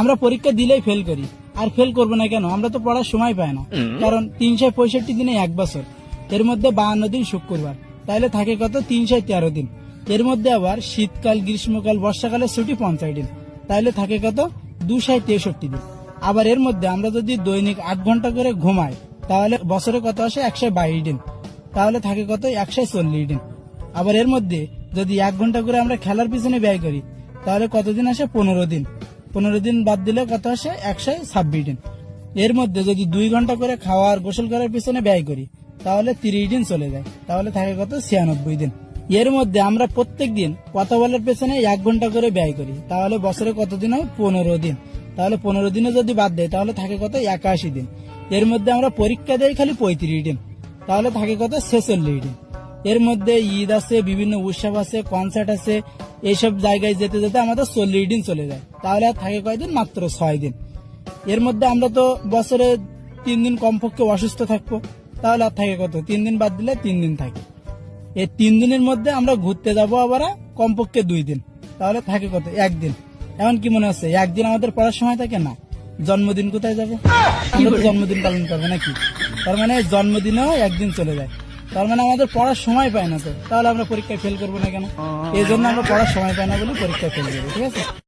আমরা পরীক্ষা দিলেই ফেল করি। আর ফেল করবো না কেন? আমরা তো পড়ার সময় পাই না। কারণ 365 দিনে 1 বছর, এর মধ্যে 52 দিন শুক্রবার, তাহলে থাকে কত? 313 দিন। এর মধ্যে আবার শীতকাল, গ্রীষ্মকাল, বর্ষাকালের ছুটি 50 দিন, তাহলে থাকে কত? 263 দিন। আবার এর মধ্যে আমরা যদি দৈনিক 8 ঘন্টা করে ঘুমাই, তাহলে বছরে কত আসে? 122 দিন, তাহলে থাকে কত? 140 দিন। আবার এর মধ্যে যদি 1 ঘন্টা করে আমরা খেলার পিছনে ব্যয় করি, তাহলে কতদিন আসে? 15 দিন। 15 দিন বাদ দিলে কত আসে? 126 দিন। এর মধ্যে যদি 2 ঘন্টা করে খাওয়ার গোসল করার পিছনে ব্যয় করি, তাহলে 30 দিন চলে যায়, তাহলে থাকে কত? 96 দিন। এর মধ্যে আমরা প্রত্যেক দিন কথা বলার পেছনে 1 ঘন্টা করে ব্যয় করি, তাহলে বছরে কতদিন হয়? 15 দিন। তাহলে 15 দিনে যদি বাদ দেয়, তাহলে থাকে কত? 81 দিন। এর মধ্যে আমরা পরীক্ষা দেই খালি 35 দিন, তাহলে থাকে কত? 46 দিন। এর মধ্যে ঈদ আছে, বিভিন্ন উৎসব আছে, কনসার্ট আছে, এইসব জায়গায় যেতে যেতে আমাদের 40 দিন চলে যায়, তাহলে আর থাকে কয়দিন? মাত্র 6 দিন। এর মধ্যে আমরা তো বছরে 3 দিন কমপক্ষে অসুস্থ থাকবো, তাহলে আর থাকে কত? 3 দিন বাদ দিলে 3 দিন থাকে। এই 3 দিনের মধ্যে আমরা ঘুরতে যাবো আবার কমপক্ষে 2 দিন, তাহলে থাকে কত? 1 দিন। এখন কি মনে হচ্ছে একদিন আমাদের পড়ার সময় থাকে না? জন্মদিন কোথায় যাবে? আমরা তো জন্মদিন পালন করবো নাকি? তার মানে জন্মদিনেও 1 দিন চলে যায়, তার মানে আমাদের পড়ার সময় পায় না। তো তাহলে আমরা পরীক্ষায় ফেল করবো না কেন? এই জন্য আমরা পড়ার সময় পাই না বলে পরীক্ষায় ফেল করবো, ঠিক আছে?